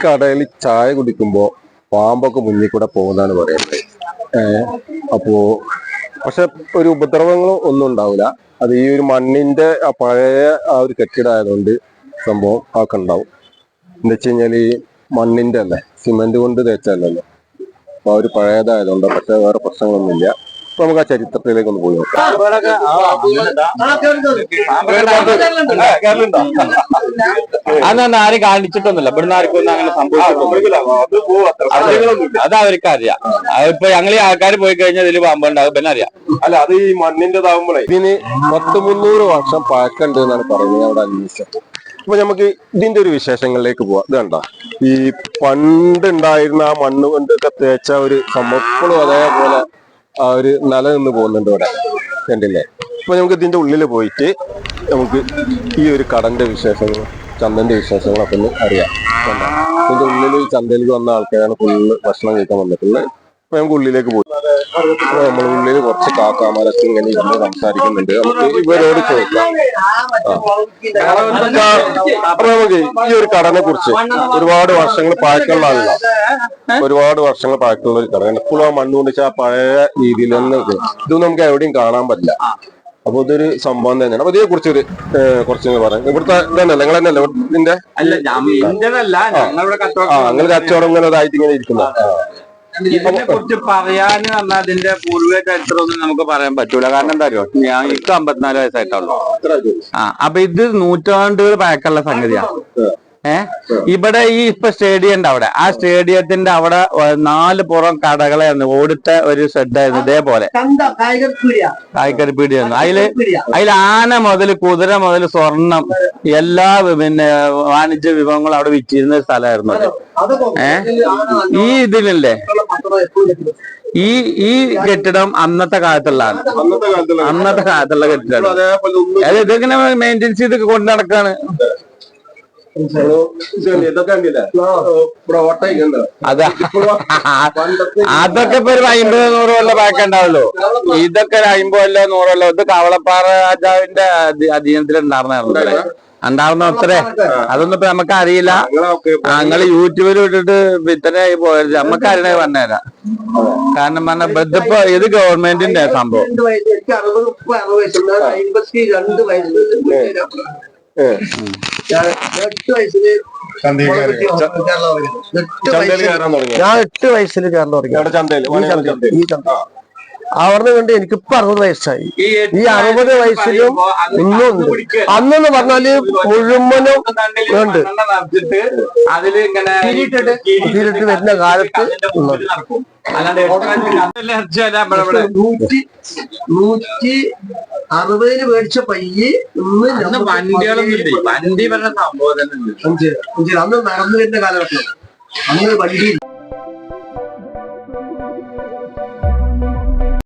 കടയിൽ ചായ കുടിക്കുമ്പോ പാമ്പൊക്കെ മുന്നിൽ കൂടെ പോകുന്നതാണ് പറയുന്നത്. അപ്പോ പക്ഷെ ഒരു ഉപദ്രവങ്ങളോ ഒന്നും ഉണ്ടാവില്ല. അത് ഈ ഒരു മണ്ണിന്റെ പഴയ ആ ഒരു കെട്ടിടമായതുകൊണ്ട് സംഭവം ഒക്കെ ഉണ്ടാവും. എന്താ വെച്ച് കഴിഞ്ഞാല് ഈ മണ്ണിന്റെ അല്ലേ, സിമെന്റ് കൊണ്ട് തേച്ചല്ലോ, അപ്പൊ ആ ഒരു പഴയതായതുകൊണ്ട്. പക്ഷെ വേറെ പ്രശ്നങ്ങളൊന്നുമില്ല. അപ്പൊ നമുക്ക് ആ ചരിത്രത്തിലേക്ക് ഒന്ന് പോയി നോക്കാം. അതൊന്നും ആരും കാണിച്ചിട്ടൊന്നുമില്ല. ഇവിടുന്ന് ആർക്കും ഒന്നും അങ്ങനെ സംഭവിച്ചിട്ടൊന്നുമില്ല. അത് അവർക്ക് അറിയാം. ഇപ്പൊ ഞങ്ങൾ ഈ ആൾക്കാർ പോയി കഴിഞ്ഞാൽ ഇതിൽ പാമ്പുണ്ടാകും, പിന്നെ അറിയാം. അല്ല, അത് ഈ മണ്ണിന്റെതാവുമ്പോഴേ ഇതിന് 100-300 വർഷം പഴക്കമുണ്ട് എന്നാണ് പറയുന്നത് അവിടെ അന്വേഷിച്ചത്. അപ്പൊ നമുക്ക് ഇതിന്റെ ഒരു വിശേഷങ്ങളിലേക്ക് പോവാം. ഇത് കണ്ട ഈ പണ്ടുണ്ടായിരുന്ന ആ മണ്ണ് കൊണ്ടൊക്കെ തേച്ച ഒരു സംഭവം അതേപോലെ ആ ഒരു നിലനിന്ന് പോകുന്നുണ്ട് ഇവിടെ, കണ്ടില്ലേ? അപ്പൊ നമുക്ക് ഇതിന്റെ ഉള്ളിൽ പോയിട്ട് നമുക്ക് ഈ ഒരു കടന്റെ വിശേഷങ്ങളും ചന്തന്റെ വിശേഷങ്ങളൊക്കെ ഒന്ന് അറിയാം. ഇതിന്റെ ഉള്ളിൽ ചന്തയിലേക്ക് വന്ന ആൾക്കാരാണ് ഫുള്ള് ഭക്ഷണം കഴിക്കാൻ വന്നിട്ടുള്ളത്. അപ്പൊ നമുക്ക് ഉള്ളിലേക്ക് പോയി നമ്മൾ ഉള്ളിൽ കുറച്ച് കാക്കാമാരൊക്കെ ഇങ്ങനെ ഇരുന്ന് സംസാരിക്കുന്നുണ്ട്. നമുക്ക് ഇവരോട് ചോദിക്കാം. അപ്പൊ നമുക്ക് ഈ ഒരു കടനെ കുറിച്ച് ഒരുപാട് വർഷങ്ങൾ പഴക്കമുള്ള ആളല്ല, ഒരുപാട് വർഷങ്ങൾ പഴക്കമുള്ള ഒരു കട. എപ്പോഴും ആ മണ്ണ് കൊണ്ടിച്ച് ആ പഴയ രീതിയിൽ തന്നെ ഇതൊന്നും നമുക്ക് എവിടെയും കാണാൻ പറ്റില്ല. അപ്പൊ ഇതൊരു സംഭവം തന്നെയാണ്. അപ്പൊ ഇതിനെ കുറിച്ചൊരു കുറച്ച് പറയാം. ഇവിടുത്തെ ഇതന്നെയല്ല, നിങ്ങൾ തന്നെയല്ല ഇതിന്റെ? അങ്ങനെ കച്ചവടം ഇങ്ങനെ ഇതായിട്ട് ഇങ്ങനെ ഇരിക്കുന്ന. ഇതിനെ കുറിച്ച് പറയാന്ന് പറഞ്ഞാൽ അതിന്റെ പൂർവ്വ ചരിത്രമൊന്നും നമുക്ക് പറയാൻ പറ്റൂല. കാരണം എന്താ അറിയോ, എനിക്ക് 54 വയസ്സായിട്ടുള്ളൂ. അപ്പൊ ഇത് നൂറ്റാണ്ടുകൾ പഴക്കമുള്ള സംഗതിയാണ്. ഇവിടെ ഈ ഇപ്പൊ സ്റ്റേഡിയം ഉണ്ട് അവിടെ, ആ സ്റ്റേഡിയത്തിന്റെ അവിടെ 4 പുറം കടകളായിരുന്നു. ഓടിട്ട ഒരു ഷെഡായിരുന്നു ഇതേപോലെ, കായിക്കറി പീടിയായിരുന്നു. അതിൽ ആന മുതൽ കുതിര മുതൽ സ്വർണം എല്ലാ പിന്നെ വാണിജ്യ വിഭവങ്ങളും അവിടെ വിറ്റിരുന്ന സ്ഥലമായിരുന്നു അത്. ഈ ഇതിലല്ലേ ഈ കെട്ടിടം അന്നത്തെ കാലത്തുള്ളതാണ്, അന്നത്തെ കാലത്തുള്ള കെട്ടിടം. അത് ഇതിങ്ങനെ മെയിൻ്റെനൻസ് ചെയ്ത് കൊണ്ട് നടക്കാണ്. അതൊക്കെ ഇപ്പൊ ഒരു 50-100 കൊല്ലം പഴക്കം ഉണ്ടാവുള്ളൂ. ഇതൊക്കെ ഒരു 50 കൊല്ലം 100 കൊല്ലം. ഇത് കവളപ്പാറ രാജാവിന്റെ അധീനത്തിൽ ഉണ്ടാവുന്ന അത്രേ. അതൊന്നും ഇപ്പൊ നമുക്ക് അറിയില്ല. ഞങ്ങള് യൂട്യൂബിൽ വിട്ടിട്ട് ഇത്രയായി പോയത്. നമുക്ക് അറിയണേ പറഞ്ഞുതരാം. കാരണം പറഞ്ഞ ഇതിപ്പോ ഇത് ഗവൺമെന്റിന്റെ സംഭവം. 8 വയസ്സിൽ കയറാൻ തുടങ്ങി. അവിടുന്ന് കണ്ട് എനിക്കിപ്പോ 60 വയസ്സായി. ഈ 60 വയസ്സിലും ഇന്നുണ്ട്. അന്നെന്ന് പറഞ്ഞാല് മുഴുവനും ഉണ്ട്. ഇതിലിട്ട് വരുന്ന കാലത്ത് 160 മേടിച്ച പയ്യെ വണ്ടികളൊന്നും വണ്ടി പറഞ്ഞ സംഭവം അന്ന് നടന്നു വരുന്ന കാലഘട്ടം. അന്ന് വണ്ടി